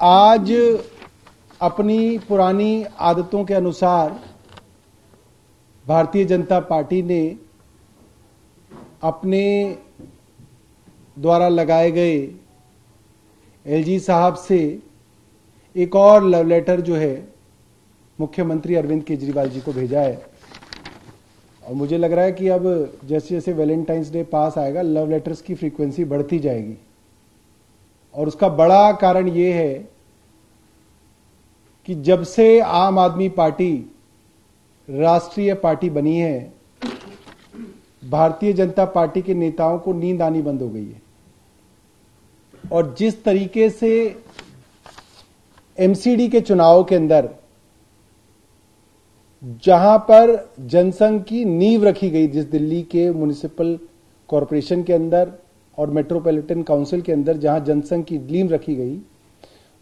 आज अपनी पुरानी आदतों के अनुसार भारतीय जनता पार्टी ने अपने द्वारा लगाए गए एलजी साहब से एक और लव लेटर जो है मुख्यमंत्री अरविंद केजरीवाल जी को भेजा है। और मुझे लग रहा है कि अब जैसे जैसे वैलेंटाइंस डे पास आएगा लव लेटर्स की फ्रीक्वेंसी बढ़ती जाएगी। और उसका बड़ा कारण यह है कि जब से आम आदमी पार्टी राष्ट्रीय पार्टी बनी है, भारतीय जनता पार्टी के नेताओं को नींद आनी बंद हो गई है। और जिस तरीके से एमसीडी के चुनाव के अंदर जहां पर जनसंघ की नींव रखी गई, जिस दिल्ली के म्युनिसिपल कॉरपोरेशन के अंदर और मेट्रोपॉलिटन काउंसिल के अंदर जहां जनसंघ की नींव रखी गई,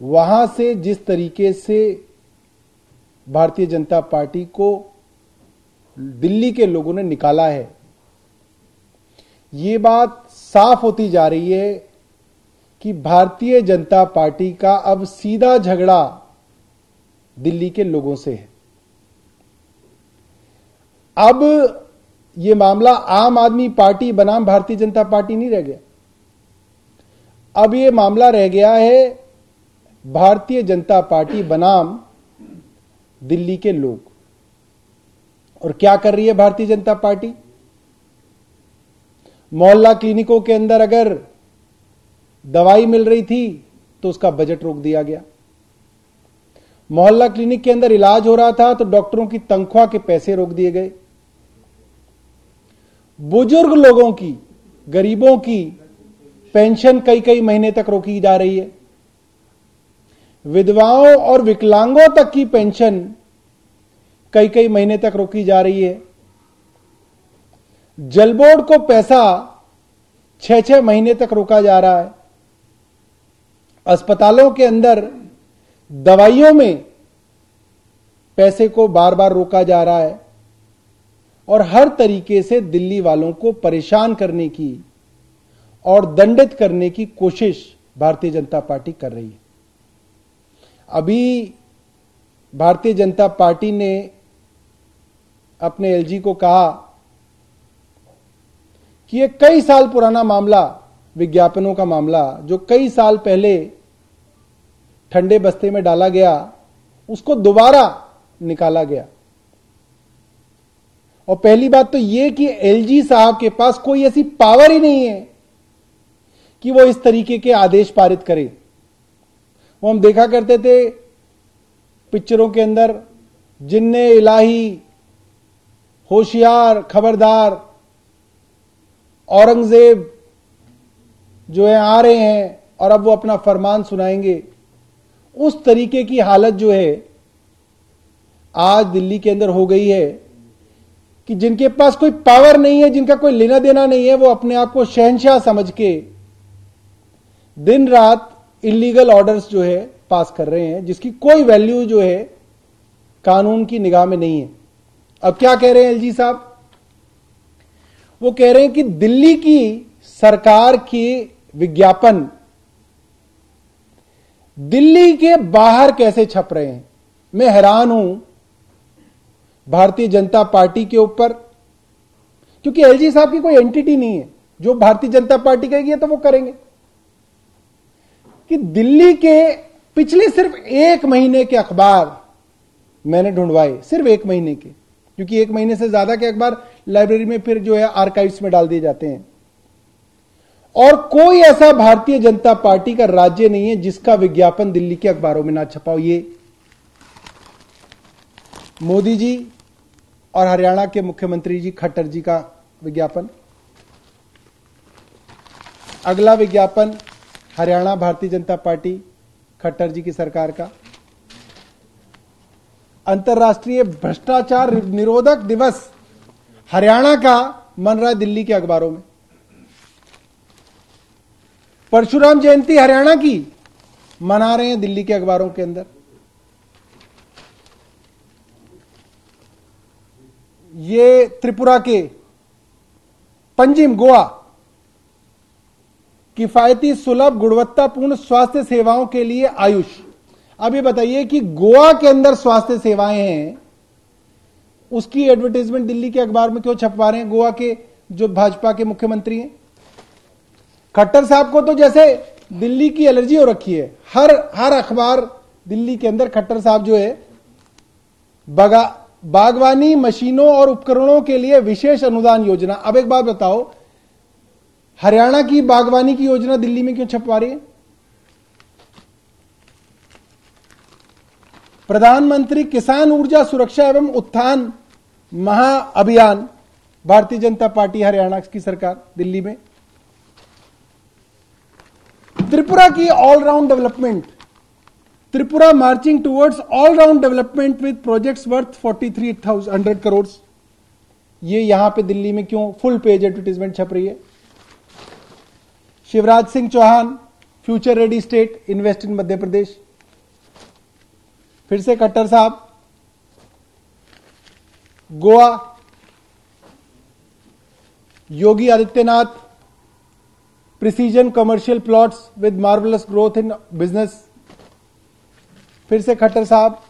वहां से जिस तरीके से भारतीय जनता पार्टी को दिल्ली के लोगों ने निकाला है, ये बात साफ होती जा रही है कि भारतीय जनता पार्टी का अब सीधा झगड़ा दिल्ली के लोगों से है। अब यह मामला आम आदमी पार्टी बनाम भारतीय जनता पार्टी नहीं रह गया। अब यह मामला रह गया है भारतीय जनता पार्टी बनाम दिल्ली के लोग। और क्या कर रही है भारतीय जनता पार्टी? मोहल्ला क्लिनिकों के अंदर अगर दवाई मिल रही थी तो उसका बजट रोक दिया गया। मोहल्ला क्लिनिक के अंदर इलाज हो रहा था तो डॉक्टरों की तनख्वाह के पैसे रोक दिए गए। बुजुर्ग लोगों की, गरीबों की पेंशन कई कई महीने तक रोकी जा रही है। विधवाओं और विकलांगों तक की पेंशन कई कई महीने तक रोकी जा रही है। जल बोर्ड को पैसा 6-6 महीने तक रोका जा रहा है। अस्पतालों के अंदर दवाइयों में पैसे को बार बार रोका जा रहा है। और हर तरीके से दिल्ली वालों को परेशान करने की और दंडित करने की कोशिश भारतीय जनता पार्टी कर रही है। अभी भारतीय जनता पार्टी ने अपने एलजी को कहा कि यह कई साल पुराना मामला, विज्ञापनों का मामला जो कई साल पहले ठंडे बस्ते में डाला गया, उसको दोबारा निकाला गया। और पहली बात तो यह कि एलजी साहब के पास कोई ऐसी पावर ही नहीं है कि वो इस तरीके के आदेश पारित करे। वो हम देखा करते थे पिक्चरों के अंदर, जिन्ने इलाही, होशियार, खबरदार, औरंगजेब जो है आ रहे हैं और अब वो अपना फरमान सुनाएंगे। उस तरीके की हालत जो है आज दिल्ली के अंदर हो गई है कि जिनके पास कोई पावर नहीं है, जिनका कोई लेना देना नहीं है, वो अपने आप को शहंशाह समझ के दिन रात इलीगल ऑर्डर्स जो है पास कर रहे हैं, जिसकी कोई वैल्यू जो है कानून की निगाह में नहीं है। अब क्या कह रहे हैं एलजी साहब? वो कह रहे हैं कि दिल्ली की सरकार के विज्ञापन दिल्ली के बाहर कैसे छप रहे हैं। मैं हैरान हूं भारतीय जनता पार्टी के ऊपर, क्योंकि एलजी साहब की कोई एंटिटी नहीं है। जो भारतीय जनता पार्टी कहेगी तो वो करेंगे। कि दिल्ली के पिछले सिर्फ 1 महीने के अखबार मैंने ढूंढवाए, सिर्फ 1 महीने के, क्योंकि 1 महीने से ज्यादा के अखबार लाइब्रेरी में फिर जो है आर्काइव्स में डाल दिए जाते हैं। और कोई ऐसा भारतीय जनता पार्टी का राज्य नहीं है जिसका विज्ञापन दिल्ली के अखबारों में ना छपा हो। ये मोदी जी और हरियाणा के मुख्यमंत्री जी खट्टर जी का विज्ञापन, अगला विज्ञापन हरियाणा भारतीय जनता पार्टी खट्टर जी की सरकार का, अंतर्राष्ट्रीय भ्रष्टाचार निरोधक दिवस हरियाणा का मन रहा है दिल्ली के अखबारों में। परशुराम जयंती हरियाणा की मना रहे हैं दिल्ली के अखबारों के अंदर। ये त्रिपुरा के पंजिम गोवा किफायती सुलभ गुणवत्तापूर्ण स्वास्थ्य सेवाओं के लिए आयुष अब ये बताइए कि गोवा के अंदर स्वास्थ्य सेवाएं हैं, उसकी एडवर्टाइजमेंट दिल्ली के अखबार में क्यों छपवा रहे हैं गोवा के जो भाजपा के मुख्यमंत्री हैं? खट्टर साहब को तो जैसे दिल्ली की एलर्जी हो रखी है। हर अखबार दिल्ली के अंदर खट्टर साहब जो है बागवानी मशीनों और उपकरणों के लिए विशेष अनुदान योजना। अब एक बात बताओ, हरियाणा की बागवानी की योजना दिल्ली में क्यों छपवा रही है? प्रधानमंत्री किसान ऊर्जा सुरक्षा एवं उत्थान महाअभियान, भारतीय जनता पार्टी हरियाणा की सरकार दिल्ली में। त्रिपुरा की all round development, Tripura marching towards all round development with projects worth 4300 crore. ये यहां पे दिल्ली में क्यों फुल पेज एडवर्टाइजमेंट छप रही है? Shivraj Singh Chouhan, future ready state, invest in Madhya Pradesh. फिर से Khattar sahab, Goa, Yogi Adityanath, precision commercial plots with marvellous growth in business. फिर से खट्टर साहब,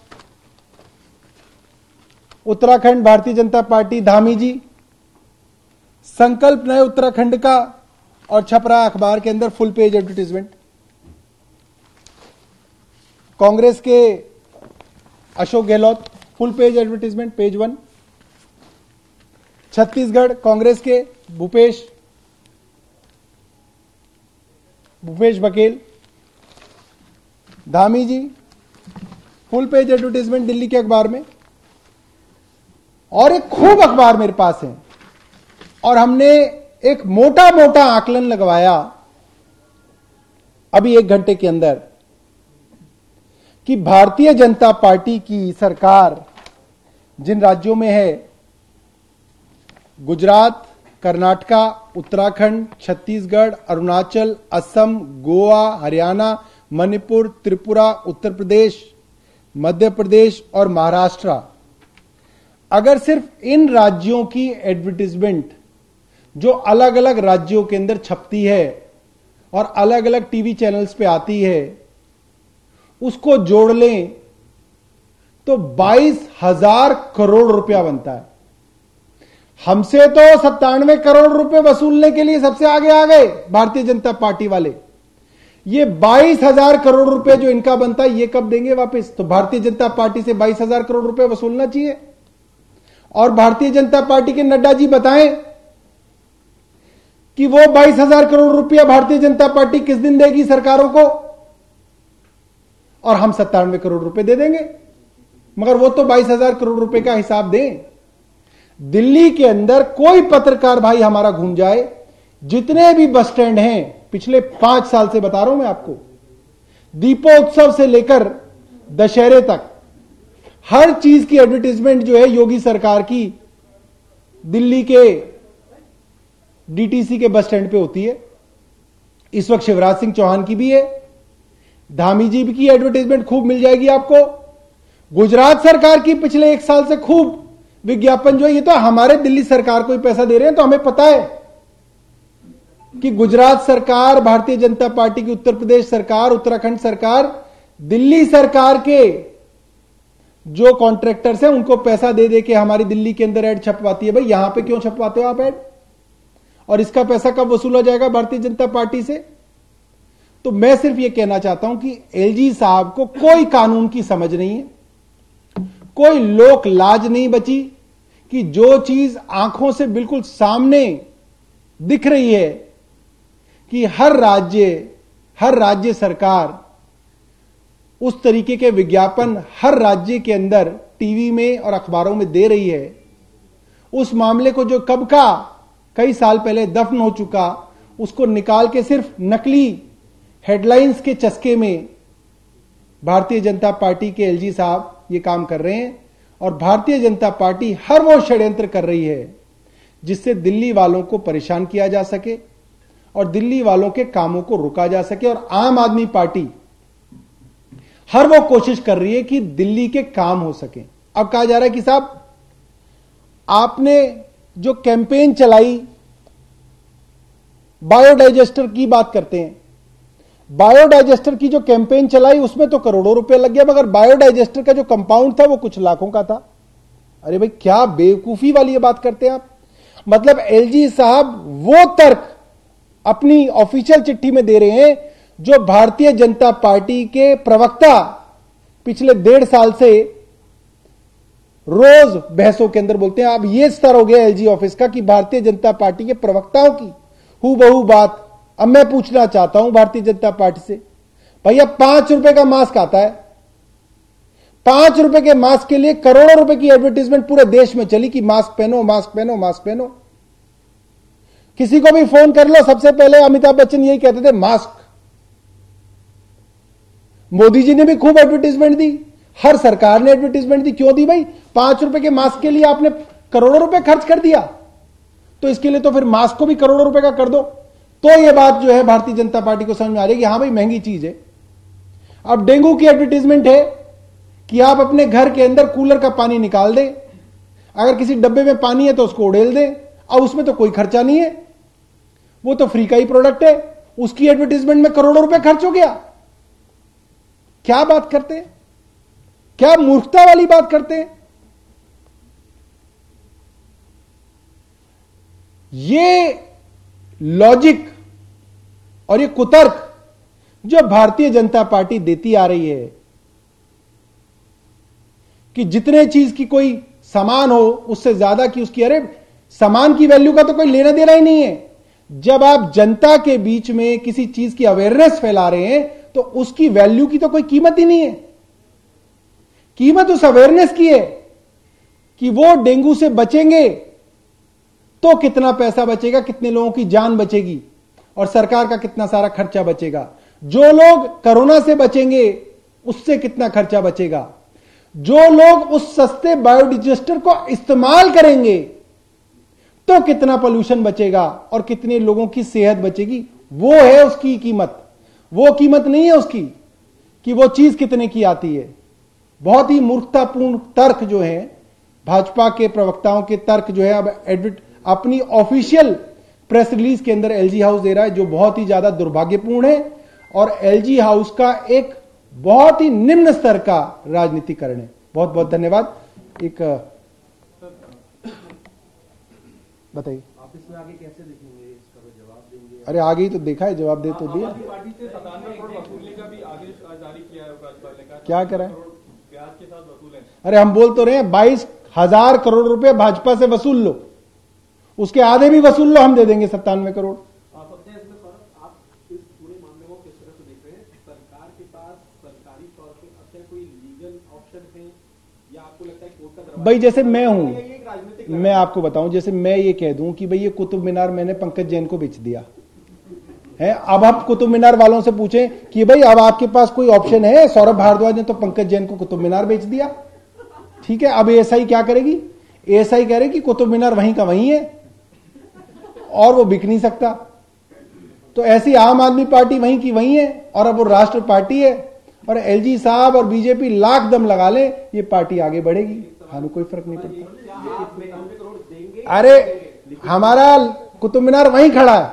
उत्तराखंड भारतीय जनता पार्टी, धामी जी, संकल्प नए उत्तराखंड का, और छप रहा अखबार के अंदर फुल पेज एडवर्टाइजमेंट। कांग्रेस के Ashok Gehlot, full page advertisement, page 1। Chhattisgarh Congress के Bhupesh Baghel, Dhami ji, full page advertisement Delhi के अखबार में। और एक खूब अखबार मेरे पास है, और हमने एक मोटा मोटा आकलन लगवाया अभी 1 घंटे के अंदर कि भारतीय जनता पार्टी की सरकार जिन राज्यों में है, गुजरात, कर्नाटका, उत्तराखंड, छत्तीसगढ़, अरुणाचल, असम, गोवा, हरियाणा, मणिपुर, त्रिपुरा, उत्तर प्रदेश, मध्य प्रदेश और महाराष्ट्र, अगर सिर्फ इन राज्यों की एडवर्टाइजमेंट जो अलग अलग राज्यों के अंदर छपती है और अलग अलग टीवी चैनल्स पे आती है, उसको जोड़ लें तो 22,000 करोड़ रुपया बनता है। हमसे तो 97 करोड़ रुपए वसूलने के लिए सबसे आगे आ गए भारतीय जनता पार्टी वाले। ये 22,000 करोड़ रुपए जो इनका बनता है, ये कब देंगे वापस? तो भारतीय जनता पार्टी से 22,000 करोड़ रुपए वसूलना चाहिए। और भारतीय जनता पार्टी के नड्डा जी बताएं कि वो 22,000 करोड़ रुपया भारतीय जनता पार्टी किस दिन देगी सरकारों को, और हम 97 करोड़ रुपए दे देंगे। मगर वो तो 22,000 करोड़ रुपए का हिसाब दें। दिल्ली के अंदर कोई पत्रकार भाई हमारा घूम जाए, जितने भी बस स्टैंड हैं, पिछले 5 साल से बता रहा हूं मैं आपको, दीपोत्सव से लेकर दशहरे तक हर चीज की एडवर्टाइजमेंट जो है योगी सरकार की दिल्ली के डीटीसी के बस स्टैंड पे होती है। इस वक्त शिवराज सिंह चौहान की भी है, धामी जी की एडवर्टाइजमेंट खूब मिल जाएगी आपको। गुजरात सरकार की पिछले 1 साल से खूब विज्ञापन जो है, ये तो हमारे दिल्ली सरकार को ही पैसा दे रहे हैं। तो हमें पता है कि गुजरात सरकार, भारतीय जनता पार्टी की उत्तर प्रदेश सरकार, उत्तराखंड सरकार, दिल्ली सरकार के जो कॉन्ट्रैक्टर्स हैं उनको पैसा दे दे के हमारी दिल्ली के अंदर ऐड छपवाती है। भाई यहां पे क्यों छपवाते हो आप ऐड? और इसका पैसा कब वसूला जाएगा भारतीय जनता पार्टी से? तो मैं सिर्फ यह कहना चाहता हूं कि एलजी साहब को कोई कानून की समझ नहीं है, कोई लोक लाज नहीं बची कि जो चीज आंखों से बिल्कुल सामने दिख रही है कि हर राज्य सरकार उस तरीके के विज्ञापन हर राज्य के अंदर टीवी में और अखबारों में दे रही है, उस मामले को जो कब का कई साल पहले दफन हो चुका, उसको निकाल के सिर्फ नकली हेडलाइंस के चस्के में भारतीय जनता पार्टी के एलजी साहब ये काम कर रहे हैं। और भारतीय जनता पार्टी हर वो षड्यंत्र कर रही है जिससे दिल्ली वालों को परेशान किया जा सके और दिल्ली वालों के कामों को रोका जा सके। और आम आदमी पार्टी हर वो कोशिश कर रही है कि दिल्ली के काम हो सके। अब कहा जा रहा है कि साहब आपने जो कैंपेन चलाई, बायोडाइजेस्टर की बात करते हैं, बायोडाइजेस्टर की जो कैंपेन चलाई उसमें तो करोड़ों रुपए लग गया, मगर बायोडाइजेस्टर का जो कंपाउंड था वो कुछ लाखों का था। अरे भाई क्या बेवकूफी वाली ये बात करते हैं आप। मतलब एलजी साहब वो तर्क अपनी ऑफिशियल चिट्ठी में दे रहे हैं जो भारतीय जनता पार्टी के प्रवक्ता पिछले 1.5 साल से रोज बहसों के अंदर बोलते हैं। अब ये स्तर हो गया एलजी ऑफिस का कि भारतीय जनता पार्टी के प्रवक्ताओं की हूबहू बात अब मैं पूछना चाहता हूं भारतीय जनता पार्टी से। भैया 5 रुपए का मास्क आता है, 5 रुपए के मास्क के लिए करोड़ों रुपए की एडवर्टीजमेंट पूरे देश में चली कि मास्क पहनो, मास्क पहनो, मास्क पहनो। किसी को भी फोन कर लो, सबसे पहले अमिताभ बच्चन यही कहते थे मास्क। मोदी जी ने भी खूब एडवर्टीजमेंट दी, हर सरकार ने एडवर्टीजमेंट दी। क्यों दी भाई? 5 रुपए के मास्क के लिए आपने करोड़ों रुपए खर्च कर दिया, तो इसके लिए तो फिर मास्क को भी करोड़ों रुपए का कर दो। तो यह बात जो है भारतीय जनता पार्टी को समझ में आ रही है कि हां भाई महंगी चीज है। अब डेंगू की एडवर्टीजमेंट है कि आप अपने घर के अंदर कूलर का पानी निकाल दें, अगर किसी डब्बे में पानी है तो उसको उड़ेल दें, अब उसमें तो कोई खर्चा नहीं है, वो तो फ्री का ही प्रोडक्ट है। उसकी एडवर्टीजमेंट में करोड़ों रुपए खर्च हो गया। क्या बात करते हैं, क्या मूर्खता वाली बात करते हैं। ये लॉजिक और ये कुतर्क जो भारतीय जनता पार्टी देती आ रही है कि जितने चीज की कोई सामान हो उससे ज्यादा की उसकी, अरे सामान की वैल्यू का तो कोई लेना देना ही नहीं है। जब आप जनता के बीच में किसी चीज की अवेयरनेस फैला रहे हैं तो उसकी वैल्यू की तो कोई कीमत ही नहीं है। कीमत उस अवेयरनेस की है कि वो डेंगू से बचेंगे तो कितना पैसा बचेगा, कितने लोगों की जान बचेगी और सरकार का कितना सारा खर्चा बचेगा। जो लोग कोरोना से बचेंगे उससे कितना खर्चा बचेगा। जो लोग उस सस्ते बायोडाइजेस्टर को इस्तेमाल करेंगे तो कितना पोल्यूशन बचेगा और कितने लोगों की सेहत बचेगी, वो है उसकी कीमत। वो कीमत नहीं है उसकी कि वो चीज कितने की आती है। बहुत ही मूर्खतापूर्ण तर्क जो है भाजपा के प्रवक्ताओं के तर्क जो है अब अपनी ऑफिशियल प्रेस रिलीज के अंदर एलजी हाउस दे रहा है, जो बहुत ही ज्यादा दुर्भाग्यपूर्ण है और एलजी हाउस का एक बहुत ही निम्न स्तर का राजनीतिकरण है। बहुत बहुत धन्यवाद। एक बताइए आप इसमें आगे कैसे देखेंगे, इसका तो जवाब देंगे? अरे आगे ही तो देखा है, जवाब दे तो दिया। पार्टी से 97 करोड़ वसूलने का भी आदेश जारी किया है राज्यपाल ने, क्या करा है? ब्याज के साथ वसूलें। अरे हम बोल तो रहे हैं 22,000 करोड़ रुपए भाजपा से वसूल लो, उसके आधे भी वसूल लो, हम दे देंगे 97 करोड़। आप इस पूरे मामले को किस तरह से देख रहे हैं? सरकार के पास सरकारी तौर पे अब तक कोई लीगल ऑप्शन है या आपको लगता है कोर्ट का दरवाजा? भाई जैसे मैं हूं, मैं आपको बताऊं, जैसे मैं ये कह दूं कि भाई ये कुतुब मीनार मैंने पंकज जैन को बेच दिया है। अब आप कुतुब मीनार वालों से पूछें कि भाई अब आपके पास कोई ऑप्शन है? सौरभ भारद्वाज ने तो पंकज जैन को कुतुब मीनार बेच दिया, ठीक है। अब एएसआई क्या करेगी? एएसआई कह रही कि कुतुब मीनार वहीं का वहीं है और वो बिक नहीं सकता। तो ऐसी आम आदमी पार्टी वहीं की वहीं है और अब वो राष्ट्र पार्टी है और एलजी साहब और बीजेपी लाख दम लगा ले, ये पार्टी आगे बढ़ेगी, हमें कोई फर्क नहीं पड़ता। अरे हमारा कुतुब मीनार वहीं खड़ा है,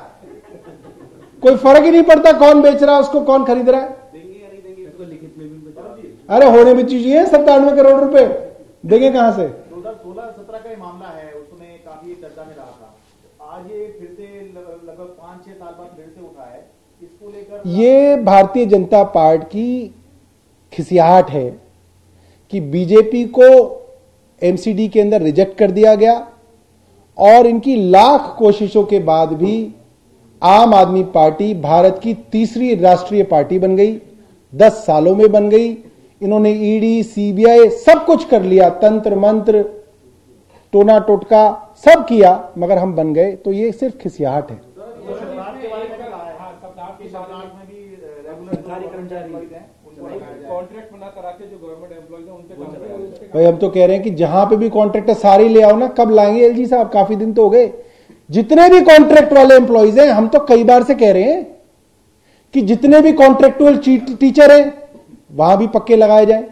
कोई फर्क ही नहीं पड़ता कौन बेच रहा है उसको, कौन खरीद रहा है। अरे होने भी चाहिए 97 करोड़ रुपए, देंगे कहां से? 2016-17 का ये मामला है, उसमें काफी चर्चा में रहा था। आज ये फिर से लगभग 5-6 साल बाद फिर से उठा है, इसको लेकर ये भारतीय जनता पार्टी की खिसियाहट है कि बीजेपी को एमसीडी के अंदर रिजेक्ट कर दिया गया और इनकी लाख कोशिशों के बाद भी आम आदमी पार्टी भारत की तीसरी राष्ट्रीय पार्टी बन गई, 10 सालों में बन गई। इन्होंने ईडी, सीबीआई सब कुछ कर लिया, तंत्र मंत्र, टोना टोटका सब किया, मगर हम बन गए। तो ये सिर्फ खिसियाहट है। कॉन्ट्रैक्ट बना करा के जो गवर्नमेंट एम्प्लॉइज हैं उनके काम भाई हम तो कह रहे हैं कि जहां पे भी कॉन्ट्रैक्ट है सारे ही ले आओ ना। कब लाएंगे एलजी साहब? काफी दिन तो हो गए। जितने भी कॉन्ट्रैक्ट वाले एम्प्लॉइज हैं, हम तो कई बार से कह रहे हैं कि जितने भी कॉन्ट्रैक्चुअल टीचर हैं वहां भी पक्के लगाए जाए,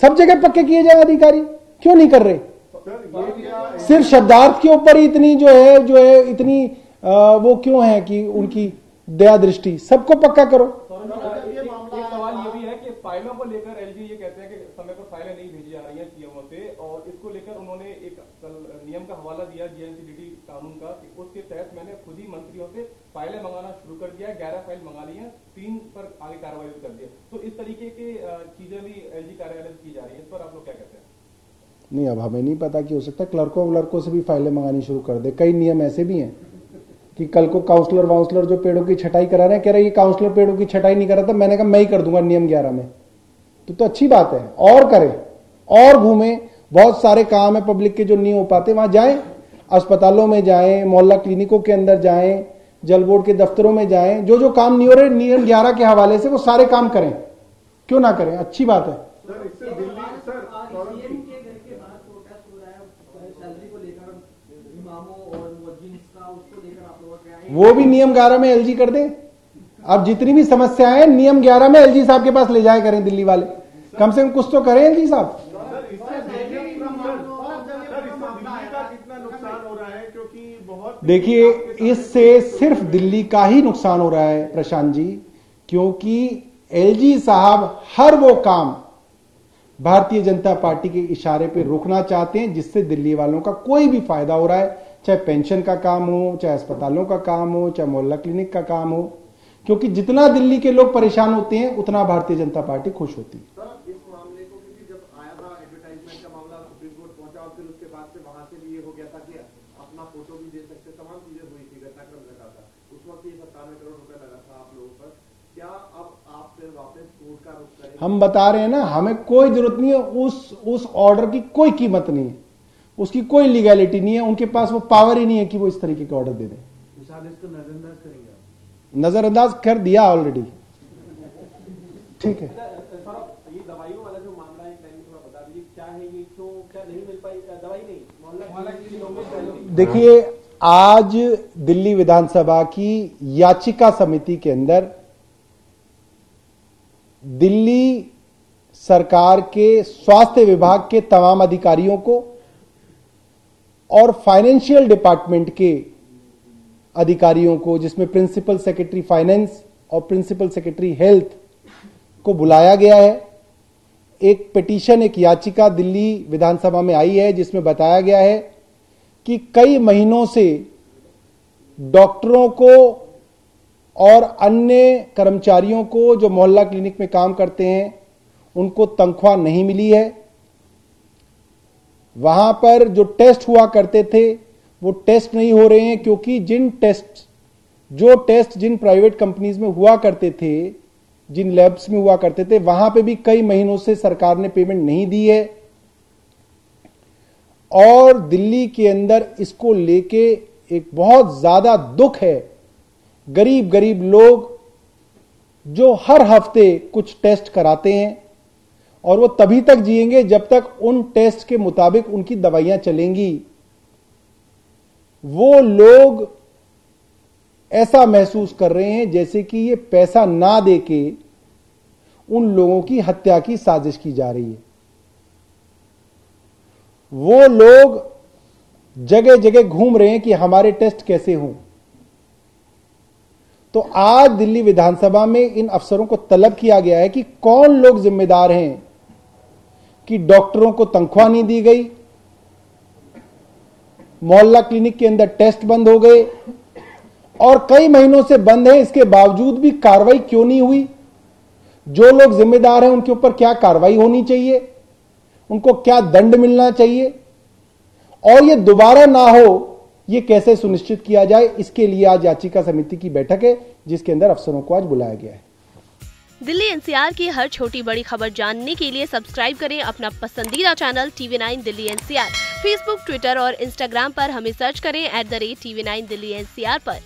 सब जगह पक्के किए जाए अधिकारी। क्यों नहीं कर रहे? सिर्फ शब्दार्थ के ऊपर ही इतनी जो है इतनी वो क्यों है कि उनकी दया दृष्टि? सबको पक्का करो। एक सवाल ये भी है कि फाइलों को लेकर एलजी ये कहते हैं कि समय पर फाइलें नहीं भेजी जा रही हैं सीएमओ से, और इसको लेकर उन्होंने एक कल नियम का हवाला दिया जीएनसीडीटी कानून का, कि उसके तहत मैंने खुद ही मंत्रियों से फाइलें मंगाना शुरू कर दिया है, 11 फाइल मंगा ली है, 3 पर आगे कार्रवाई कर दी है। तो इस तरीके की चीजें भी एलजी कार्यालय की जा रही है, इस पर आप लोग क्या कहते हैं? नहीं, अब हमें नहीं पता कि हो सकता है क्लर्कों से भी फाइलें मंगानी शुरू कर दे। कई नियम ऐसे भी हैं कि कल को काउंसलर वाउंसलर जो पेड़ों की छटाई करा रहे हैं, कह रहे हैं ये काउंसलर पेड़ों की छटाई नहीं कर रहा था, मैंने कहा मैं ही कर दूंगा नियम 11 में। तो अच्छी बात है, और करें और घूमें, बहुत सारे काम है पब्लिक के जो नहीं हो पाते, वहां जाएं, अस्पतालों में जाएं, मोहल्ला क्लिनिकों के अंदर जाएं, जल बोर्ड के दफ्तरों में जाएं, जो जो काम नहीं हो रहे नियम 11 के हवाले से वो सारे काम करें, क्यों ना करें, अच्छी बात है। वो भी नियम 11 में एलजी कर दे। अब जितनी भी समस्याएं हैं नियम 11 में एलजी साहब के पास ले जाया करें दिल्ली वाले, कम से कम कुछ तो करें एलजी साहब। देखिए, इससे सिर्फ दिल्ली का ही नुकसान हो रहा है प्रशांत जी, क्योंकि एलजी साहब हर वो काम भारतीय जनता पार्टी के इशारे पे रोकना चाहते हैं जिससे दिल्ली वालों का कोई भी फायदा हो रहा है, चाहे पेंशन का काम हो, चाहे अस्पतालों का काम हो, चाहे मोहल्ला क्लिनिक का काम हो, क्योंकि जितना दिल्ली के लोग परेशान होते हैं उतना भारतीय जनता पार्टी खुश होती है। सर, इस मामले को क्योंकि जब आया था एडवर्टाइजमेंट का मामला सुप्रीम कोर्ट पहुंचा और फिर उसके बाद से वहां से भी ये हो गया था कि अपना फोटो भी दे सकते, तमाम चीजें हुई थी, घटनाक्रम घटा था, उस वक्त ये 97 करोड़ रुपए लगा था आप लोगों पर, क्या अब आप फिर वापस कोर्ट का रुख करें? हम बता रहे हैं ना, हमें कोई जरूरत नहीं है, उस ऑर्डर की कोई कीमत नहीं है, उसकी कोई लीगैलिटी नहीं है, उनके पास वो पावर ही नहीं है कि वो इस तरीके का ऑर्डर दे दें। इसको नजरअंदाज करेंगे? नजरअंदाज कर दिया ऑलरेडी, ठीक है। ये दवाइयों वाला जो मामला है, थोड़ा बता दीजिए क्या है ये, क्यों क्या नहीं मिल पाई दवाई? नहीं, मोहल्ला देखिए, आज दिल्ली विधानसभा की याचिका समिति के अंदर दिल्ली सरकार के स्वास्थ्य विभाग के तमाम अधिकारियों को और फाइनेंशियल डिपार्टमेंट के अधिकारियों को, जिसमें प्रिंसिपल सेक्रेटरी फाइनेंस और प्रिंसिपल सेक्रेटरी हेल्थ को बुलाया गया है। एक पिटीशन, एक याचिका दिल्ली विधानसभा में आई है जिसमें बताया गया है कि कई महीनों से डॉक्टरों को और अन्य कर्मचारियों को जो मोहल्ला क्लिनिक में काम करते हैं उनको तनख्वाह नहीं मिली है। वहां पर जो टेस्ट हुआ करते थे वो टेस्ट नहीं हो रहे हैं, क्योंकि जो टेस्ट जिन प्राइवेट कंपनीज में हुआ करते थे, जिन लैब्स में हुआ करते थे, वहां पे भी कई महीनों से सरकार ने पेमेंट नहीं दी है। और दिल्ली के अंदर इसको लेके एक बहुत ज्यादा दुख है। गरीब गरीब लोग जो हर हफ्ते कुछ टेस्ट कराते हैं और वो तभी तक जिएंगे जब तक उन टेस्ट के मुताबिक उनकी दवाइयां चलेंगी। वो लोग ऐसा महसूस कर रहे हैं जैसे कि ये पैसा ना देके उन लोगों की हत्या की साजिश की जा रही है। वो लोग जगह जगह घूम रहे हैं कि हमारे टेस्ट कैसे हों। तो आज दिल्ली विधानसभा में इन अफसरों को तलब किया गया है कि कौन लोग जिम्मेदार हैं कि डॉक्टरों को तनख्वाह नहीं दी गई, मोहल्ला क्लिनिक के अंदर टेस्ट बंद हो गए और कई महीनों से बंद है, इसके बावजूद भी कार्रवाई क्यों नहीं हुई। जो लोग जिम्मेदार हैं उनके ऊपर क्या कार्रवाई होनी चाहिए, उनको क्या दंड मिलना चाहिए, और ये दोबारा ना हो ये कैसे सुनिश्चित किया जाए। इसके लिए आज याचिका समिति की बैठक है जिसके अंदर अफसरों को आज बुलाया गया है। दिल्ली एनसीआर की हर छोटी बड़ी खबर जानने के लिए सब्सक्राइब करें अपना पसंदीदा channel TV9 Delhi NCR. Facebook, Twitter और इंस्टाग्राम पर हमें सर्च करें @TV9 दिल्ली एनसीआर पर।